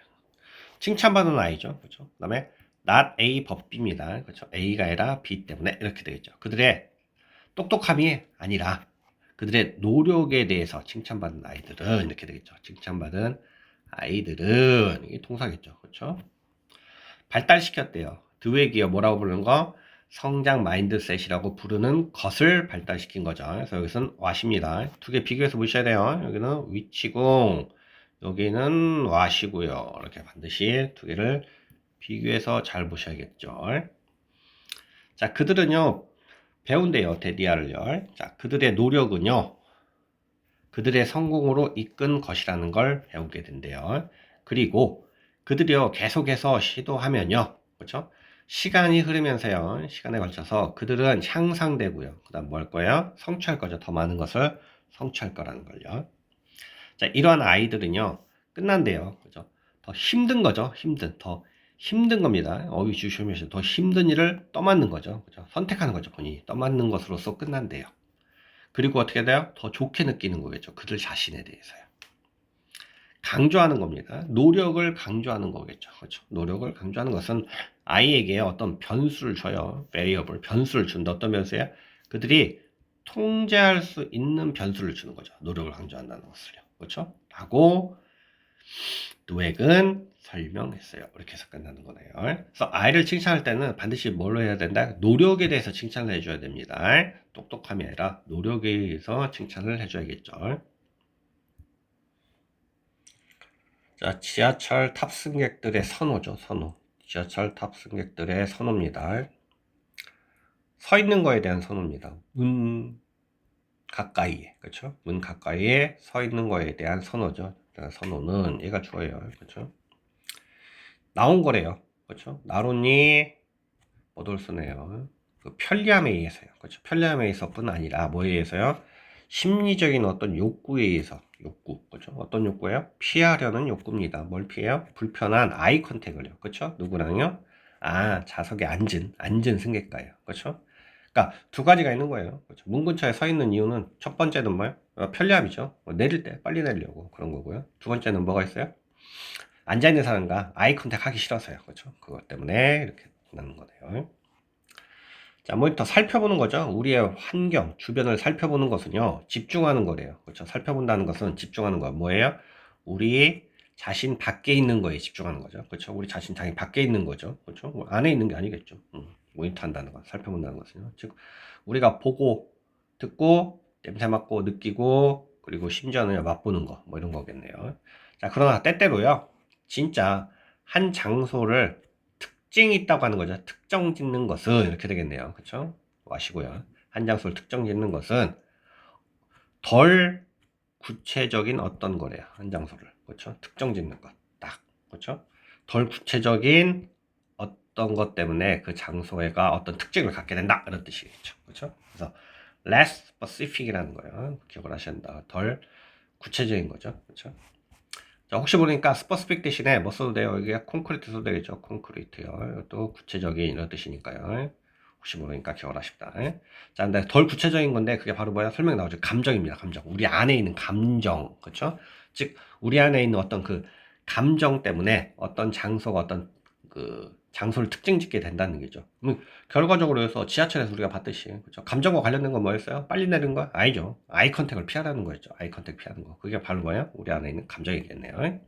칭찬받는 아이죠. 그렇죠? 그다음에 not A but B입니다. 그렇죠? A가 아니라 B 때문에 이렇게 되겠죠. 그들의 똑똑함이 아니라 그들의 노력에 대해서 칭찬받는 아이들은 이렇게 되겠죠. 칭찬받은 아이들은 이게 동사겠죠. 그렇죠? 발달시켰대요. 드웨기어 뭐라고 부르는 거? 성장 마인드셋이라고 부르는 것을 발달시킨 거죠. 그래서 여기서는 왓입니다. 두 개 비교해서 보셔야 돼요. 여기는 위치고 여기는 왓이고요. 이렇게 반드시 두 개를 비교해서 잘 보셔야겠죠. 자, 그들은요 배운대요. 데디아를요. 자, 그들의 노력은요 그들의 성공으로 이끈 것이라는 걸 배우게 된대요. 그리고 그들이요 계속해서 시도하면요, 그렇죠? 시간이 흐르면서요, 시간에 걸쳐서 그들은 향상되고요. 그다음 뭐 할 거예요? 성취할 거죠. 더 많은 것을 성취할 거라는 걸요. 자, 이러한 아이들은요 끝난대요, 그죠? 더 힘든 거죠. 더 힘든 겁니다. 어휘 주시면서 더 힘든 일을 떠맡는 거죠. 그죠? 선택하는 거죠. 본인이 떠맡는 것으로서 끝난대요. 그리고 어떻게 돼요? 더 좋게 느끼는 거겠죠. 그들 자신에 대해서요. 강조하는 겁니다. 노력을 강조하는 거겠죠. 그렇죠? 노력을 강조하는 것은 아이에게 어떤 변수를 줘요. variable, 변수를 준다. 어떤 변수예요? 그들이 통제할 수 있는 변수를 주는 거죠. 노력을 강조한다는 것을요. 그렇죠? 라고 노액은 설명했어요. 이렇게 해서 끝나는 거네요. 그래서 아이를 칭찬할 때는 반드시 뭘로 해야 된다? 노력에 대해서 칭찬을 해줘야 됩니다. 똑똑함이 아니라 노력에 의해서 칭찬을 해줘야겠죠. 자, 지하철 탑승객들의 선호죠, 선호. 지하철 탑승객들의 선호입니다. 서 있는 거에 대한 선호입니다. 문 가까이에, 그렇죠? 문 가까이에 서 있는 거에 대한 선호죠. 선호는 얘가 주어예요, 그렇죠? 나온 거래요, 그렇죠? 나론이 못올쏘네요. 그 편리함에 의해서요, 그렇죠? 편리함에 의해서뿐 아니라 뭐에 의해서요? 심리적인 어떤 욕구에 의해서, 욕구, 그렇죠? 어떤 욕구예요? 피하려는 욕구입니다. 뭘 피해요? 불편한 아이 컨택을요, 그렇죠? 누구랑요? 좌석에 앉은 승객과요, 그렇죠? 그러니까 두 가지가 있는 거예요. 그렇죠? 문 근처에 서 있는 이유는 첫 번째는 뭐예요? 편리함이죠. 내릴 때 빨리 내리려고 그런 거고요. 두 번째는 뭐가 있어요? 앉아 있는 사람과 아이 컨택 하기 싫어서요, 그렇죠? 그것 때문에 이렇게 나는 거네요. 자, 모니터 살펴보는 거죠. 우리의 환경, 주변을 살펴보는 것은요, 집중하는 거래요. 그렇죠? 살펴본다는 것은 집중하는 거. 뭐예요? 우리 자신 밖에 있는 거에 집중하는 거죠. 그렇죠? 우리 자신 당연히 밖에 있는 거죠. 그렇죠? 뭐 안에 있는 게 아니겠죠. 모니터 한다는 거, 살펴본다는 것은요. 즉, 우리가 보고, 듣고, 냄새 맡고, 느끼고, 그리고 심지어는 맛보는 거, 뭐 이런 거겠네요. 자, 그러나 때때로요, 진짜 한 장소를 특징이 있다고 하는 거죠. 특정 짓는 것은 이렇게 되겠네요. 그렇죠? 아시고요. 한 장소를 특정 짓는 것은 덜 구체적인 어떤 거래요. 한 장소를. 그렇죠? 특정 짓는 것. 딱. 그렇죠? 덜 구체적인 어떤 것 때문에 그 장소가 어떤 특징을 갖게 된다. 이런 뜻이겠죠. 그렇죠? 그래서 less specific이라는 거예요. 기억을 하셔야 한다. 덜 구체적인 거죠. 그렇죠? 자, 혹시 모르니까 스퍼스픽 대신에 뭐 써도 돼요? 이게 콘크리트 써도 되겠죠? 콘크리트요. 이것도 구체적인 이런 뜻이니까요. 혹시 모르니까 기억을 하십니다. 자, 근데 덜 구체적인 건데 그게 바로 뭐야? 설명이 나오죠. 감정입니다. 감정. 우리 안에 있는 감정. 그렇죠? 즉 우리 안에 있는 어떤 그 감정 때문에 어떤 장소가 어떤 그 장소를 특징 짓게 된다는 거죠. 결과적으로 해서 지하철에서 우리가 봤듯이 그렇죠? 감정과 관련된 건 뭐였어요? 빨리 내리는 거? 아니죠. 아이 컨택을 피하라는 거였죠. 아이 컨택 피하는 거. 그게 바로 뭐예요? 우리 안에 있는 감정이겠네요.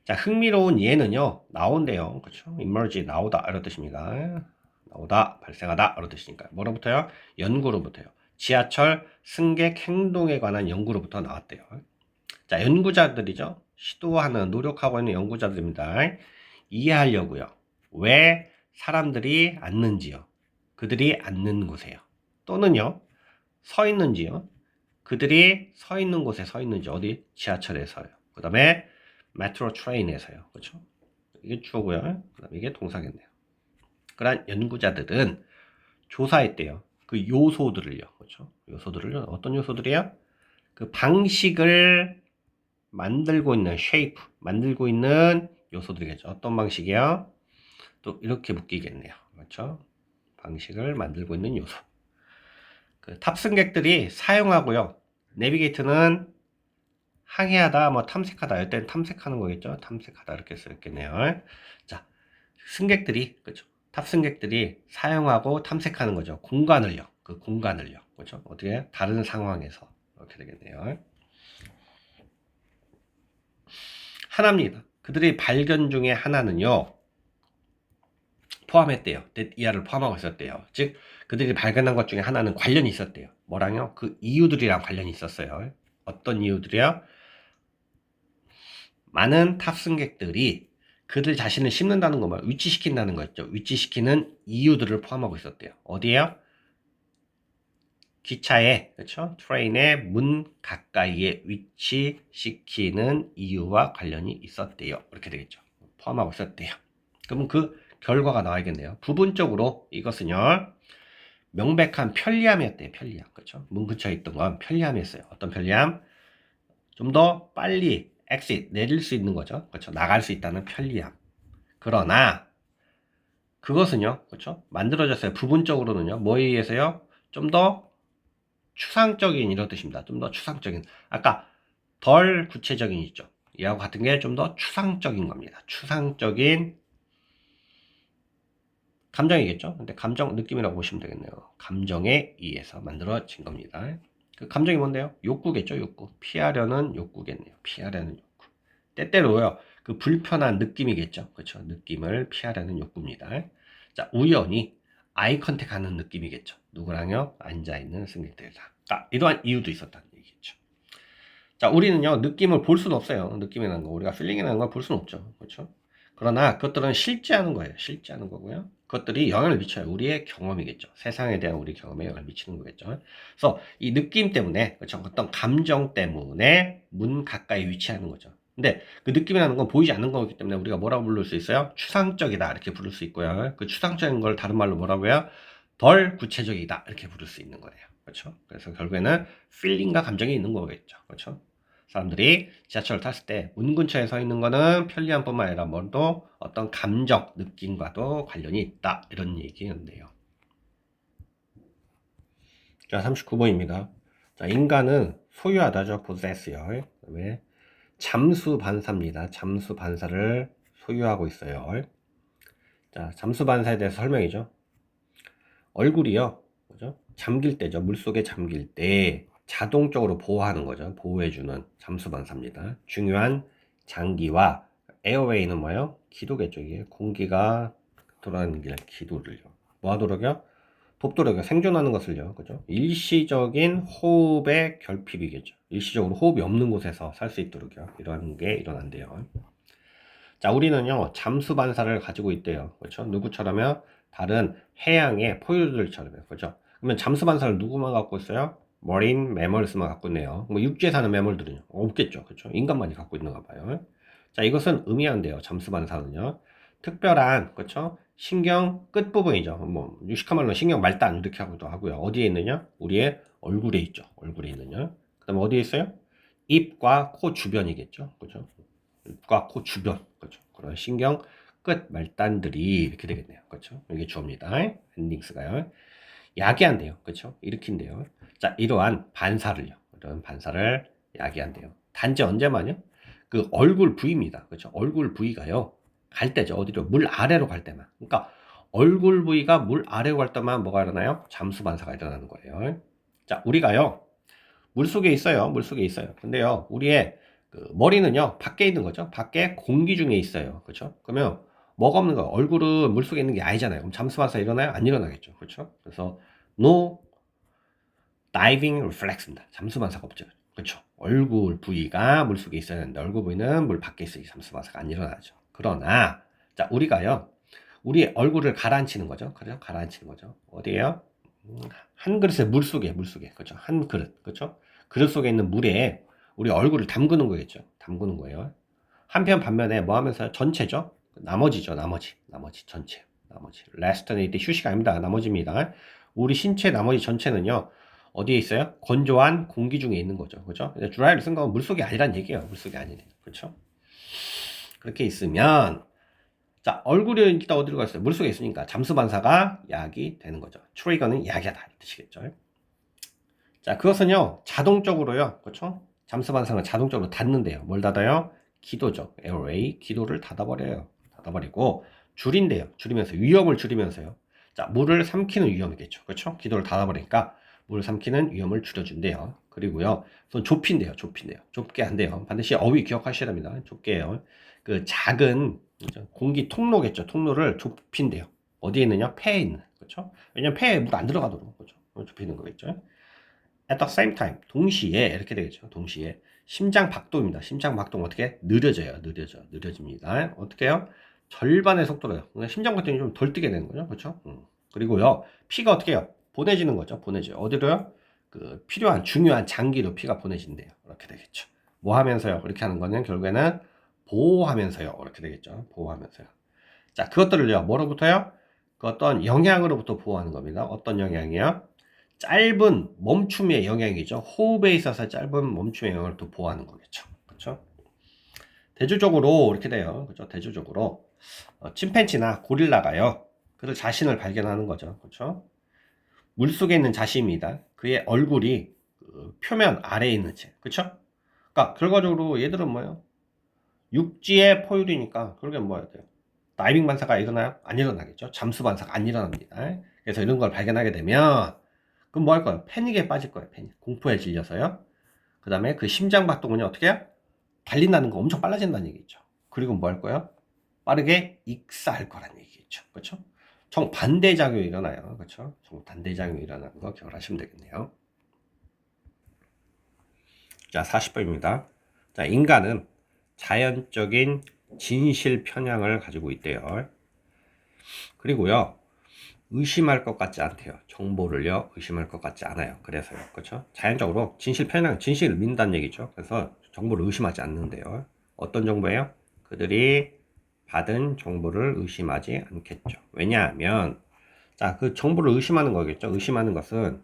자, 흥미로운 예는요. 나온대요. 그렇죠? emerge 나오다 이런 뜻입니다. 나오다, 발생하다 이런 뜻이니까. 뭐로부터요? 연구로부터요. 지하철 승객 행동에 관한 연구로부터 나왔대요. 자, 연구자들이죠. 시도하는, 노력하고 있는 연구자들입니다. 이해하려고요. 왜 사람들이 앉는지요. 그들이 앉는 곳에요. 또는요. 서 있는지요. 그들이 서 있는 곳에 서 있는지 어디? 지하철에서요. 그 다음에 메트로 트레인에서요. 그렇죠? 이게 주어고요. 그 다음에 이게 동사겠네요. 그러한 연구자들은 조사했대요. 그 요소들을요. 그렇죠? 요소들을 어떤 요소들이요? 그 방식을 만들고 있는 쉐이프, 만들고 있는 요소들이겠죠. 어떤 방식이요? 또 이렇게 묶이겠네요. 그렇죠? 방식을 만들고 있는 요소. 그 탑승객들이 사용하고요. 내비게이터는 항해하다, 뭐 탐색하다. 이때는 탐색하는 거겠죠. 탐색하다 이렇게 쓰였겠네요. 자, 승객들이 그렇죠. 탑승객들이 사용하고 탐색하는 거죠. 공간을요. 그 공간을요. 그렇죠? 어떻게 다른 상황에서 이렇게 되겠네요. 하나입니다. 그들의 발견 중에 하나는요. 포함했대요. 이하를 포함하고 있었대요. 즉 그들이 발견한 것 중에 하나는 관련이 있었대요. 뭐랑요? 그 이유들이랑 관련이 있었어요. 어떤 이유들이요? 많은 탑승객들이 그들 자신을 씹는다는 거, 위치시킨다는 거였죠. 위치시키는 이유들을 포함하고 있었대요. 어디에요? 기차에, 그렇죠? 트레인의 문 가까이에 위치시키는 이유와 관련이 있었대요. 이렇게 되겠죠. 포함하고 있었대요. 그러면 그 결과가 나와야겠네요. 부분적으로 이것은요. 명백한 편리함이었대요. 편리함. 그렇죠? 문 근처에 있던 건 편리함이었어요. 어떤 편리함? 좀 더 빨리 exit 내릴 수 있는 거죠. 그렇죠? 나갈 수 있다는 편리함. 그러나 그것은요. 그렇죠? 만들어졌어요. 부분적으로는요. 뭐에 의해서요? 좀 더 추상적인 이런 뜻입니다. 좀 더 추상적인. 아까 덜 구체적인 있죠. 이하고 같은 게 좀 더 추상적인 겁니다. 추상적인 감정이겠죠. 근데 감정 느낌이라고 보시면 되겠네요. 감정에 의해서 만들어진 겁니다. 그 감정이 뭔데요? 욕구겠죠. 욕구. 피하려는 욕구겠네요. 피하려는 욕구. 때때로요. 그 불편한 느낌이겠죠. 그렇죠. 느낌을 피하려는 욕구입니다. 자, 우연히 아이 컨택하는 느낌이겠죠. 누구랑요? 앉아있는 승객들이랑. 이러한 이유도 있었다는 얘기겠죠. 자, 우리는요, 느낌을 볼 수는 없어요. 느낌이라는 거. 우리가 필링이라는 걸 볼 수는 없죠. 그렇죠? 그러나 그것들은 실제하는 거예요. 실제하는 거고요. 그것들이 영향을 미쳐요. 우리의 경험이겠죠. 세상에 대한 우리 경험에 영향을 미치는 거겠죠. 그래서 이 느낌 때문에, 그렇죠? 어떤 감정 때문에 문 가까이 위치하는 거죠. 근데 그 느낌이라는 건 보이지 않는 거기 때문에 우리가 뭐라고 부를 수 있어요? 추상적이다. 이렇게 부를 수 있고요. 그 추상적인 걸 다른 말로 뭐라고 해요? 덜 구체적이다. 이렇게 부를 수 있는 거예요. 그렇죠? 그래서 결국에는 필링과 감정이 있는 거겠죠. 그렇죠? 사람들이 지하철을 탔을 때 문 근처에 서 있는 거는 편리함뿐만 아니라 뭐도 어떤 감정, 느낌과도 관련이 있다. 이런 얘기였네요. 자, 39번입니다. 자, 인간은 소유하다죠. possess요. 그다음에 잠수 반사입니다. 잠수 반사를 소유하고 있어요. 자, 잠수 반사에 대해서 설명이죠. 얼굴이요. 그죠? 잠길 때죠. 물속에 잠길 때 자동적으로 보호하는 거죠. 보호해주는 잠수 반사입니다. 중요한 장기와 에어웨이는 뭐예요? 기도겠죠. 이게 공기가 돌아가는 길 기도를요. 뭐 하도록요? 돕도록요. 생존하는 것을요. 그죠? 일시적인 호흡의 결핍이겠죠. 일시적으로 호흡이 없는 곳에서 살 수 있도록요. 이런 게 일어난대요. 자, 우리는요, 잠수 반사를 가지고 있대요. 그렇죠? 누구처럼요? 다른 해양의 포유류들처럼요. 그렇죠? 그러면 잠수 반사를 누구만 갖고 있어요? 머린 매멀스만 갖고 있네요. 뭐 육지에 사는 매몰들은요? 없겠죠. 그렇죠? 인간만이 갖고 있는가 봐요. 자, 이것은 의미한대요. 잠수 반사는요. 특별한, 그렇죠? 신경 끝부분이죠. 뭐 유식한 말로 신경 말단 이렇게 하기도 하고요. 어디에 있느냐? 우리의 얼굴에 있죠. 얼굴에 있느냐? 그다음에 어디에 있어요? 입과 코 주변이겠죠. 그렇죠? 입과 코 주변, 그렇죠? 그런 신경 끝 말단들이 이렇게 되겠네요. 그렇죠? 이게 주어입니다. 엔딩스가요. 야기한대요. 그렇죠? 일으킨대요. 자, 이러한 반사를요. 이런 반사를 야기한대요. 단지 언제만요? 그 얼굴 부위입니다. 그렇죠? 얼굴 부위가요. 갈 때죠. 어디로? 물 아래로 갈 때만. 그러니까 얼굴 부위가 물 아래로 갈 때만 뭐가 일어나요? 잠수 반사가 일어나는 거예요. 자, 우리가요. 물속에 있어요. 물속에 있어요. 근데요, 우리의 그 머리는요, 밖에 있는 거죠. 밖에 공기 중에 있어요. 그렇죠? 그러면 뭐가 없는 거 얼굴은 물속에 있는 게 아니잖아요. 그럼 잠수반사 일어나요? 안 일어나겠죠. 그렇죠? 그래서 no diving reflex입니다. 잠수반사가 없죠. 그렇죠? 얼굴 부위가 물속에 있어야 하는데 얼굴 부위는 물 밖에 있어야 잠수반사가 안 일어나죠. 그러나 자, 우리가요. 우리 얼굴을 가라앉히는 거죠. 그죠? 가라앉히는 거죠. 어디에요? 한 그릇의 물속에. 그렇죠? 한 그릇. 그렇죠? 그릇 속에 있는 물에 우리 얼굴을 담그는 거겠죠. 담그는 거예요. 한편 반면에 뭐 하면서 전체죠. 나머지죠. 나머지 전체. 나머지. 레스트는 이때 휴식 아닙니다. 나머지입니다. 우리 신체 나머지 전체는요. 어디에 있어요? 건조한 공기 중에 있는 거죠. 그죠? 드라이를 쓴 건 물속이 아니란 얘기예요. 물속이 아니래. 그렇죠? 그렇게 있으면 자, 얼굴이 일단 어디로 갔어요? 물속에 있으니까 잠수 반사가 약이 되는 거죠. 트리거는 약이다 이 뜻이겠죠. 자, 그것은요 자동적으로요, 그렇죠? 잠수 반사는 자동적으로 닫는데요. 뭘 닫아요? 기도죠. 에어웨이 기도를 닫아버려요. 닫아버리고 줄인대요. 줄이면서 위험을 줄이면서요. 자, 물을 삼키는 위험이겠죠. 그렇죠? 기도를 닫아버리니까 물을 삼키는 위험을 줄여준대요. 그리고요, 또 좁힌대요. 좁게 한대요. 반드시 어휘 기억하셔야 됩니다. 좁게 해요. 그 작은 그죠? 공기 통로겠죠. 통로를 좁힌대요. 어디에 있느냐? 폐에 있는. 그렇죠? 왜냐면 폐에 물 안 들어가도록. 그렇죠? 좁히는 거겠죠. At the same time. 동시에 이렇게 되겠죠. 동시에 심장 박동입니다. 심장 박동 어떻게? 느려집니다. 어떻게 해요? 절반의 속도로요. 그러니까 심장 박동이 좀 덜 뛰게 되는 거죠. 그렇죠? 그리고요. 피가 어떻게 해요? 보내지는 거죠. 보내져요. 어디로요? 그 필요한 중요한 장기로 피가 보내진대요. 이렇게 되겠죠. 뭐 하면서요? 이렇게 하는 거는 결국에는 보호하면서요. 이렇게 되겠죠. 보호하면서요. 자, 그것들을요. 뭐로부터요? 그 어떤 영향으로부터 보호하는 겁니다. 어떤 영향이요? 짧은 멈춤의 영향이죠. 호흡에 있어서 짧은 멈춤의 영향을 또 보호하는 거겠죠. 그렇죠? 대조적으로 이렇게 돼요. 그렇죠? 대조적으로 침팬지나 고릴라가요. 그 자신을 발견하는 거죠. 그렇죠? 물속에 있는 자신입니다. 그의 얼굴이 그 표면 아래에 있는 채. 그렇죠? 그러니까 결과적으로 얘들은 뭐예요? 육지의 포유류니까 결국엔 뭐 해야 돼요? 다이빙 반사가 일어나요? 안 일어나겠죠. 잠수 반사가 안 일어납니다. 그래서 이런 걸 발견하게 되면 그럼 뭐 할 거예요? 패닉에 빠질 거예요. 패닉. 공포에 질려서요. 그 다음에 그 심장 박동은요. 어떻게 해요? 달린다는 거 엄청 빨라진다는 얘기죠. 그리고 뭐 할 거예요? 빠르게 익사할 거라는 얘기겠죠. 그렇죠? 정반대작용이 일어나요. 그렇죠? 정반대작용이 일어나는 거 기억을 하시면 되겠네요. 자, 40번입니다. 자, 인간은 자연적인 진실 편향을 가지고 있대요. 그리고요, 의심할 것 같지 않대요. 정보를요, 의심할 것 같지 않아요. 그래서요, 그렇죠? 자연적으로 진실 편향, 진실을 믿는다는 얘기죠. 그래서 정보를 의심하지 않는데요. 어떤 정보예요? 그들이 받은 정보를 의심하지 않겠죠. 왜냐하면, 자, 그 정보를 의심하는 거겠죠. 의심하는 것은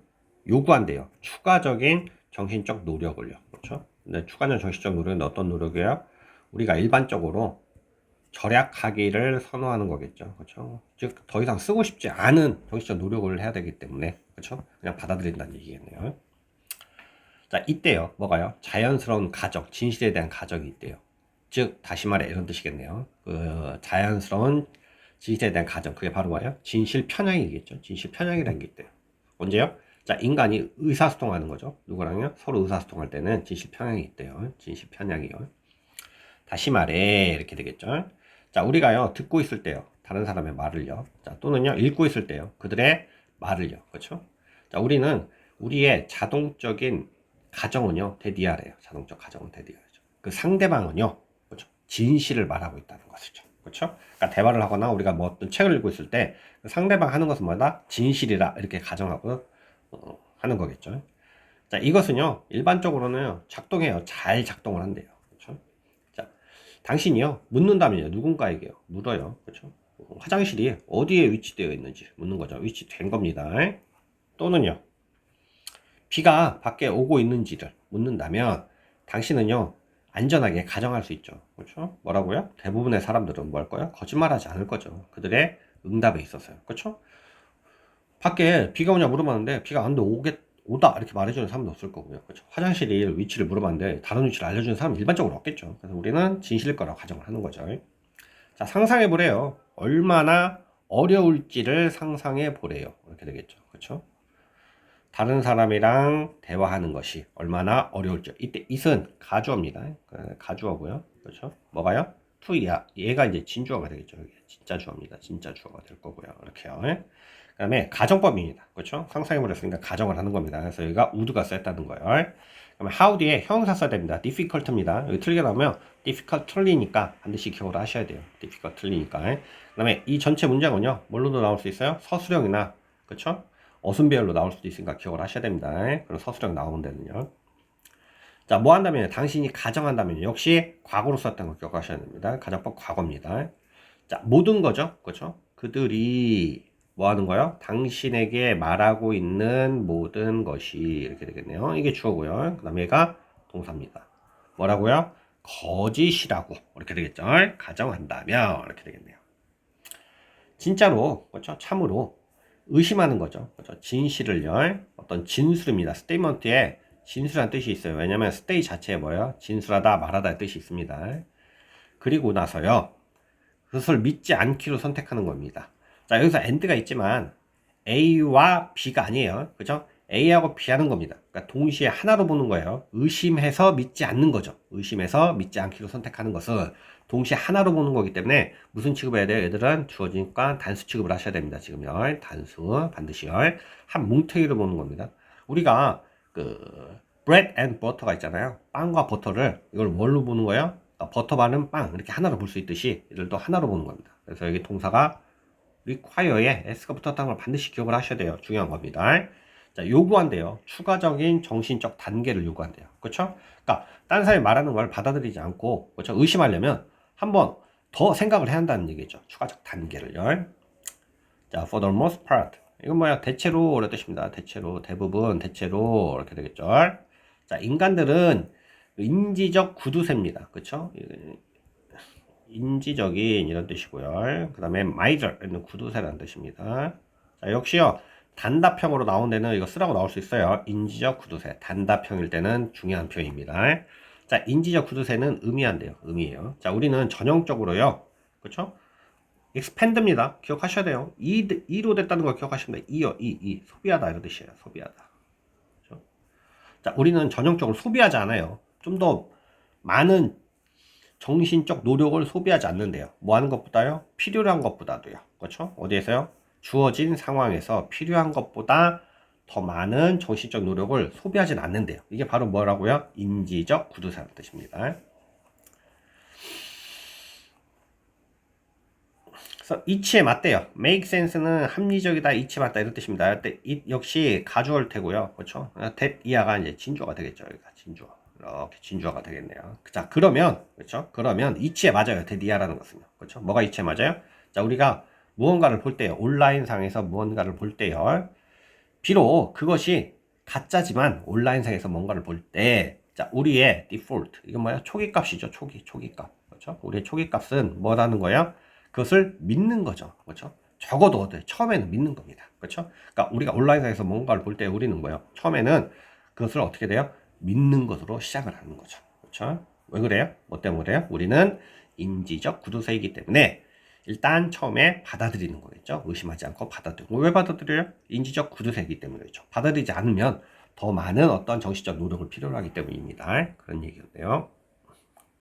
요구한대요. 추가적인 정신적 노력을요. 그렇죠? 근데 추가적인 정신적 노력은 어떤 노력이에요? 우리가 일반적으로 절약하기를 선호하는 거겠죠. 그렇죠? 즉, 더 이상 쓰고 싶지 않은 정신적 노력을 해야 되기 때문에, 그렇죠? 그냥 받아들인다는 얘기겠네요. 자, 이때요. 뭐가요? 자연스러운 가정, 진실에 대한 가정이 있대요. 즉, 다시 말해 이런 뜻이겠네요. 그 자연스러운 진실에 대한 가정, 그게 바로 뭐예요? 진실 편향이겠죠. 진실 편향이라는 게 있대요. 언제요? 자, 인간이 의사소통하는 거죠. 누구랑요? 서로 의사소통할 때는 진실 편향이 있대요. 진실 편향이요. 다시 말해 이렇게 되겠죠. 자, 우리가요 듣고 있을 때요 다른 사람의 말을요, 자, 또는요 읽고 있을 때요 그들의 말을요, 그렇죠? 자, 우리는 우리의 자동적인 가정은요 대디아래요. 자동적 가정은 대디아죠. 그 상대방은요, 그렇죠, 진실을 말하고 있다는 것이죠. 그렇죠? 그러니까 대화를 하거나 우리가 뭐 어떤 책을 읽고 있을 때 그 상대방 하는 것은 뭐다? 진실이라 이렇게 가정하고 하는 거겠죠. 자, 이것은요 일반적으로는 작동해요. 잘 작동을 한대요. 그렇죠? 자, 당신이요 묻는다면요 누군가에게요 물어요. 그렇죠? 화장실이 어디에 위치되어 있는지 묻는 거죠. 위치된 겁니다. 또는요 비가 밖에 오고 있는지를 묻는다면 당신은요 안전하게 가정할 수 있죠. 그렇죠? 뭐라고요? 대부분의 사람들은 뭘 거요? 거짓말하지 않을 거죠. 그들의 응답에 있어서요. 그렇죠? 밖에 비가 오냐 물어봤는데 비가 안 오다 이렇게 말해주는 사람도 없을 거고요. 그렇죠? 화장실 위치를 물어봤는데 다른 위치를 알려주는 사람은 일반적으로 없겠죠. 그래서 우리는 진실일 거라고 가정을 하는 거죠. 자, 상상해 보래요. 얼마나 어려울지를 상상해 보래요. 이렇게 되겠죠. 그렇죠? 다른 사람이랑 대화하는 것이 얼마나 어려울지. 이때 it은 가주어입니다. 가주어고요. 그렇죠? 뭐가요? to야. 얘가 이제 진주어가 되겠죠. 진짜 주어입니다. 진짜 주어가 될 거고요. 이렇게요. 그 다음에 가정법입니다. 그렇죠? 상상해 버렸으니까 가정을 하는 겁니다. 그래서 여기가 would가 썼다는 거예요. 그러면 how 뒤에 형용사 써야 됩니다. difficult입니다. 여기 틀리게 나오면 difficultly니까 반드시 기억을 하셔야 돼요. difficultly니까. 그 다음에 이 전체 문장은요. 뭘로도 나올 수 있어요? 서술형이나, 그렇죠? 어순배열로 나올 수도 있으니까 기억을 하셔야 됩니다. 그럼 서술형 나오는 데는요. 자, 뭐 한다면 당신이 가정한다면 역시 과거로 썼던 거 기억하셔야 됩니다. 가정법 과거입니다. 자, 모든 거죠. 그렇죠? 그들이 뭐 하는 거요? 당신에게 말하고 있는 모든 것이 이렇게 되겠네요. 이게 주어고요. 그 다음에 얘가 동사입니다. 뭐라고요? 거짓이라고 이렇게 되겠죠. 가정한다면 이렇게 되겠네요. 진짜로, 그렇죠? 참으로 의심하는 거죠. 그렇죠? 진실을요. 어떤 진술입니다. 스테이먼트에 진술한 뜻이 있어요. 왜냐면 스테이 자체에 뭐예요? 진술하다, 말하다의 뜻이 있습니다. 그리고 나서요. 그것을 믿지 않기로 선택하는 겁니다. 자, 여기서 and가 있지만 A와 B가 아니에요. 그죠? A하고 B 하는 겁니다. 그러니까 동시에 하나로 보는 거예요. 의심해서 믿지 않는 거죠. 의심해서 믿지 않기로 선택하는 것은 동시에 하나로 보는 거기 때문에 무슨 취급해야 돼요? 얘들은 주어지니까 단수 취급을 하셔야 됩니다. 지금요. 단수 반드시요. 한 뭉텅이로 보는 겁니다. 우리가 그 bread and butter가 있잖아요. 빵과 버터를 이걸 뭘로 보는 거예요? 버터 바른 빵 이렇게 하나로 볼 수 있듯이 얘들도 하나로 보는 겁니다. 그래서 여기 동사가 require에 s가 붙었다는 걸 반드시 기억을 하셔야 돼요. 중요한 겁니다. 자, 요구한대요. 추가적인 정신적 단계를 요구한대요. 그렇죠? 그러니까 다른 사람이 말하는 걸 받아들이지 않고, 그렇죠? 의심하려면 한번 더 생각을 해야 한다는 얘기죠. 추가적 단계를요. 자, for the most part. 이건 뭐야? 대체로 이런 뜻입니다. 대체로, 대부분, 대체로 이렇게 되겠죠. 자, 인간들은 인지적 구두쇠입니다. 그렇죠? 인지적인 이런 뜻이고요. 그 다음에 miser는 구두쇠라는 뜻입니다. 자, 역시요. 단답형으로 나온 데는 이거 쓰라고 나올 수 있어요. 인지적 구두쇠. 단답형일 때는 중요한 표현입니다. 자, 인지적 구두쇠는 의미한대요. 의미예요. 자, 우리는 전형적으로요. 그렇죠? expand입니다. 기억하셔야 돼요. 이로 됐다는 걸 기억하시면 돼요. 소비하다 이런 뜻이에요. 소비하다. 그렇죠? 자, 우리는 전형적으로 소비하지 않아요. 좀 더 많은 정신적 노력을 소비하지 않는데요. 뭐 하는 것보다요? 필요한 것보다도요. 그렇죠? 어디에서요? 주어진 상황에서 필요한 것보다 더 많은 정신적 노력을 소비하진 않는데요. 이게 바로 뭐라고요? 인지적 구두사라는 뜻입니다. 그래서 이치에 맞대요. make sense는 합리적이다, 이치에 맞다 이런 뜻입니다. it 역시 가주어일 테고요. 그렇죠? that 이하가 이제 진주어가 되겠죠. 여기가 진주어. 이렇게 진주어가 되겠네요. 자, 그러면 그렇죠? 그러면 이치에 맞아요. that 이하라는 것은요. 그렇죠? 뭐가 이치에 맞아요? 자, 우리가 무언가를 볼 때요. 온라인상에서 무언가를 볼 때요. 비록 그것이 가짜지만 온라인상에서 뭔가를 볼 때, 자, 우리의 디폴트, 이건 뭐야? 초기값이죠. 초기값. 그렇죠? 우리의 초기값은 뭐라는 거예요? 그것을 믿는 거죠. 그렇죠? 적어도 처음에는 믿는 겁니다. 그렇죠? 그러니까 우리가 온라인상에서 뭔가를 볼 때 우리는 뭐예요? 처음에는 그것을 어떻게 돼요? 믿는 것으로 시작을 하는 거죠. 그렇죠? 왜 그래요? 뭐 때문에 그래요? 우리는 인지적 구두쇠이기 때문에 일단 처음에 받아들이는 거겠죠. 의심하지 않고 받아들이고. 왜 받아들여요? 인지적 구두쇠이기 때문이죠. 받아들이지 않으면 더 많은 어떤 정신적 노력을 필요로 하기 때문입니다. 그런 얘기인데요.